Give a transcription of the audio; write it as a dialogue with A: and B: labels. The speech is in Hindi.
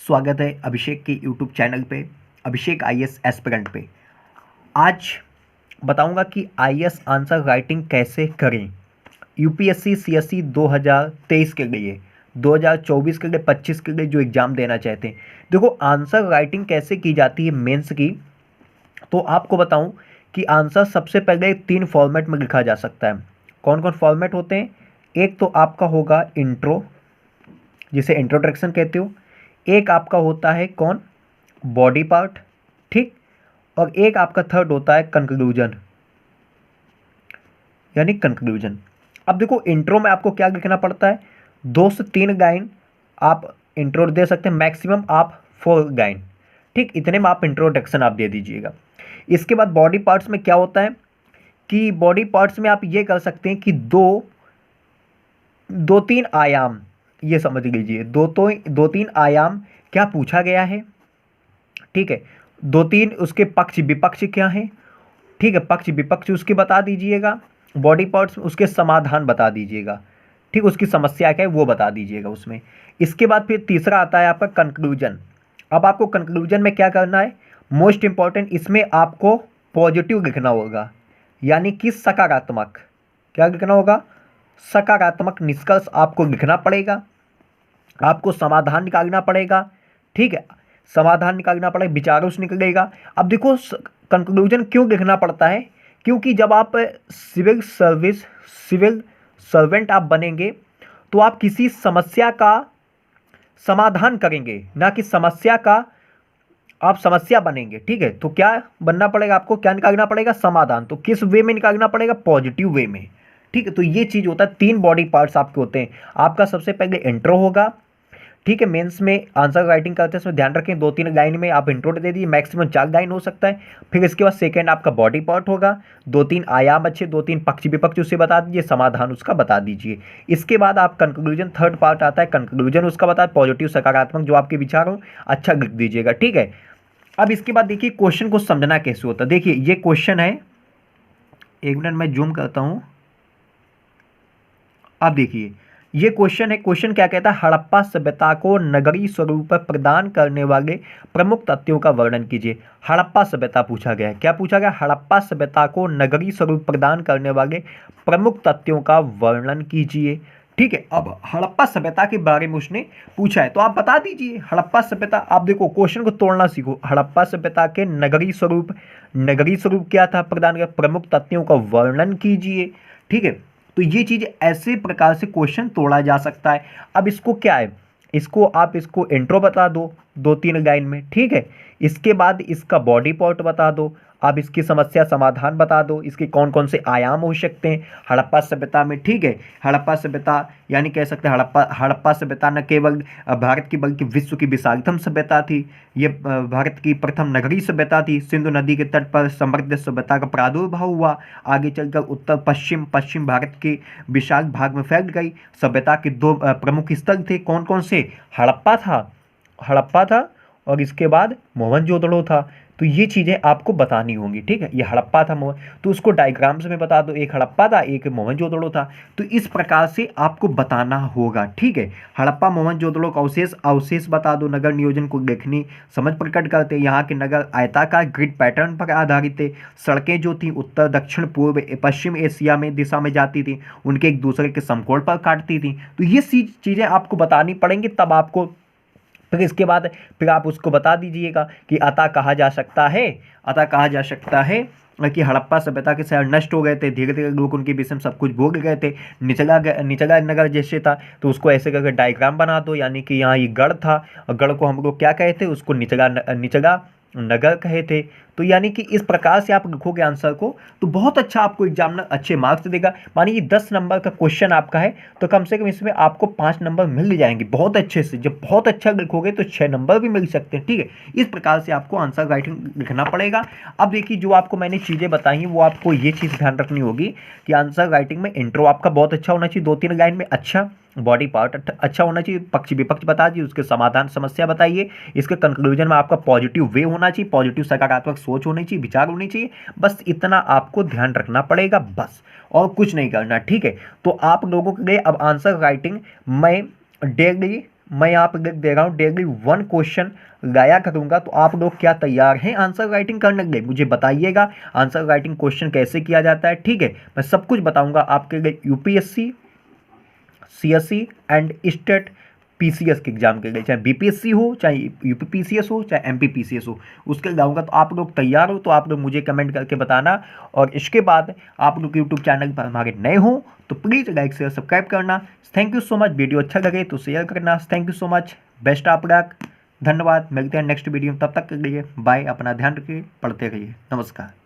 A: स्वागत है अभिषेक के यूट्यूब चैनल पे, अभिषेक आईएएस एस्पिरेंट पे। आज बताऊंगा कि आईएएस आंसर राइटिंग कैसे करें यूपीएससी सीएससी 2023 के लिए, 2024 के लिए, 25 के लिए जो एग्ज़ाम देना चाहते हैं। देखो आंसर राइटिंग कैसे की जाती है मेंस की, तो आपको बताऊं कि आंसर सबसे पहले 3 फॉर्मेट में लिखा जा सकता है। कौन कौन फॉर्मेट होते हैं? एक तो आपका होगा इंट्रो, जिसे इंट्रोडक्शन कहते हो। एक आपका होता है कौन? बॉडी पार्ट, ठीक। और एक आपका थर्ड होता है कंक्लूजन, यानी कंक्लूजन। अब देखो इंट्रो में आपको क्या लिखना पड़ता है? 2 से 3 लाइन आप इंट्रो दे सकते हैं, मैक्सिमम आप 4 लाइन, ठीक। इतने में आप इंट्रोडक्शन आप दे दीजिएगा। इसके बाद बॉडी पार्ट्स में क्या होता है कि बॉडी पार्ट्स में आप ये कर सकते हैं कि दो तीन आयाम, ये समझ लीजिए, दो तीन आयाम क्या पूछा गया है, ठीक है। 2-3 उसके पक्ष विपक्ष क्या है, ठीक है, पक्ष विपक्ष उसके बता दीजिएगा। बॉडी पार्ट्स उसके समाधान बता दीजिएगा, ठीक। उसकी समस्या क्या है वो बता दीजिएगा उसमें। इसके बाद फिर तीसरा आता है आपका कंक्लूजन। अब आपको कंक्लूजन में क्या करना है? मोस्ट इंपॉर्टेंट, इसमें आपको पॉजिटिव लिखना होगा, यानी कि सकारात्मक। क्या लिखना होगा? सकारात्मक निष्कर्ष आपको लिखना पड़ेगा। आपको समाधान निकालना पड़ेगा, ठीक है। समाधान निकालना पड़ेगा, विचारों से निकलेगा। अब देखो कंक्लूजन क्यों लिखना पड़ता है? क्योंकि जब आप सिविल सर्वेंट आप बनेंगे तो आप किसी समस्या का समाधान करेंगे, ना कि समस्या का आप समस्या बनेंगे, ठीक है। तो क्या बनना पड़ेगा आपको? क्या निकालना पड़ेगा? समाधान। तो किस वे में निकालना पड़ेगा? पॉजिटिव वे में, ठीक है। तो ये चीज़ होता है। 3 बॉडी पार्ट्स आपके होते हैं। आपका सबसे पहले इंट्रो होगा, ठीक है। मेंस में आंसर राइटिंग करते हैं, इसमें ध्यान रखें 2-3 लाइन में आप इंट्रो दे दीजिए, मैक्सिमम 4 लाइन हो सकता है। फिर इसके बाद सेकंड आपका बॉडी पार्ट होगा, 2-3 आयाम अच्छे, 2-3 पक्ष विपक्ष उसे बता दीजिए, समाधान उसका बता दीजिए। इसके बाद आप कंक्लूजन, थर्ड पार्ट आता है कंक्लूजन, उसका बता पॉजिटिव सकारात्मक जो आपके विचार हो अच्छा लिख दीजिएगा, ठीक है। अब इसके बाद देखिए क्वेश्चन को समझना कैसे होता है। देखिए ये क्वेश्चन है, एक मिनट मैं जूम करता हूँ। अब देखिए ये क्वेश्चन है। क्वेश्चन क्या कहता है? हड़प्पा सभ्यता को नगरीय स्वरूप प्रदान करने वाले प्रमुख तथ्यों का वर्णन कीजिए। हड़प्पा सभ्यता पूछा गया है। क्या पूछा गया? हड़प्पा सभ्यता को नगरीय स्वरूप प्रदान करने वाले प्रमुख तथ्यों का वर्णन कीजिए, ठीक है। अब हड़प्पा सभ्यता के बारे में उसने पूछा है, तो आप बता दीजिए हड़प्पा सभ्यता। आप देखो क्वेश्चन को तोड़ना सीखो। हड़प्पा सभ्यता के नगरीय स्वरूप क्या था? प्रदान कर प्रमुख तथ्यों का वर्णन कीजिए, ठीक है। तो ये चीज ऐसे प्रकार से क्वेश्चन तोड़ा जा सकता है। अब इसको क्या है, इसको इंट्रो बता दो 2-3 लाइन में, ठीक है। इसके बाद इसका बॉडी पार्ट बता दो, आप इसकी समस्या समाधान बता दो, इसके कौन कौन से आयाम हो सकते हैं हड़प्पा सभ्यता में, ठीक है। हड़प्पा सभ्यता यानी कह सकते हैं हड़प्पा सभ्यता न केवल भारत की बल्कि विश्व की विशालतम सभ्यता थी। ये भारत की प्रथम नगरीय सभ्यता थी। सिंधु नदी के तट पर समृद्ध सभ्यता का प्रादुर्भाव हुआ, आगे चलकर उत्तर पश्चिम भारत के विशाल भाग में फैल गई। सभ्यता के 2 प्रमुख स्थल थे। कौन कौन से? हड़प्पा था और इसके बाद मोहनजोदड़ो था। तो ये चीज़ें आपको बतानी होंगी, ठीक है। ये हड़प्पा था तो उसको डायग्राम्स में बता दो, एक हड़प्पा था एक मोहनजोदड़ो था। तो इस प्रकार से आपको बताना होगा, ठीक है। हड़प्पा मोहनजोदड़ो का अवशेष बता दो। नगर नियोजन को देखनी समझ प्रकट करते। यहाँ के नगर आयताकार ग्रिड पैटर्न पर आधारित थे। सड़कें जो थी उत्तर दक्षिण पूर्व पश्चिम एशिया में दिशा में जाती थी, उनके एक दूसरे के समकोण पर काटती थी। तो ये चीज़ें आपको बतानी पड़ेंगी, तब आपको फिर इसके बाद फिर आप उसको बता दीजिएगा कि अतः कहा जा सकता है कि हड़प्पा सभ्यता के शहर नष्ट हो गए थे, धीरे धीरे लोग उनके विषय में सब कुछ भूल गए थे। निचला नगर जैसे था, तो उसको ऐसे करके डायग्राम बना दो, यानी कि यहाँ ये गढ़ था और गढ़ को हम लोग क्या कहते हैं? उसको निचला नगर कहे थे। तो यानी कि इस प्रकार से आप लिखोगे आंसर को तो बहुत अच्छा आपको एग्जामिनर अच्छे मार्क्स देगा। मानिए ये 10 नंबर का क्वेश्चन आपका है तो कम से कम इसमें आपको 5 नंबर मिल जाएंगे बहुत अच्छे से। जब बहुत अच्छा लिखोगे तो 6 नंबर भी मिल सकते हैं, ठीक है। इस प्रकार से आपको आंसर राइटिंग लिखना पड़ेगा। अब देखिए जो आपको मैंने चीज़ें बताई वो आपको ये चीज़ ध्यान रखनी होगी कि आंसर राइटिंग में इंट्रो आपका बहुत अच्छा होना चाहिए, 2-3 लाइन में अच्छा। बॉडी पार्ट अच्छा होना चाहिए, पक्ष विपक्ष बता दीजिए, उसके समाधान समस्या बताइए। इसके कंक्लूजन में आपका पॉजिटिव वे होना चाहिए, पॉजिटिव सकारात्मक सोच होनी चाहिए, विचार होनी चाहिए। बस इतना आपको ध्यान रखना पड़ेगा, बस और कुछ नहीं करना, ठीक है। तो आप लोगों के लिए अब आंसर राइटिंग मैं डेली मैं यहाँ पर लिख दे रहा हूँ, डेली 1 क्वेश्चन लाया करूँगा। तो आप लोग क्या तैयार हैं आंसर राइटिंग करने के लिए? मुझे बताइएगा आंसर राइटिंग क्वेश्चन कैसे किया जाता है, ठीक है। मैं सब कुछ बताऊँगा आपके लिए, UPSC, CSC and state PCS के एग्जाम के लिए, चाहे बीपीएससी हो, चाहे यूपीपीसीएस हो, चाहे एमपीपीसीएस हो, उसके लाऊंगा। तो आप लोग तैयार हो तो आप लोग मुझे कमेंट करके बताना। और इसके बाद आप लोग यूट्यूब चैनल पर हमारे नए हो तो प्लीज़ लाइक शेयर सब्सक्राइब करना। Thank you so much. Video अच्छा लगे तो शेयर करना। Thank you so much. Best of luck. धन्यवाद। मिलते हैं नेक्स्ट वीडियो में, तब तक के लिए बाय। अपना ध्यान रखिए, पढ़ते रहिए। नमस्कार।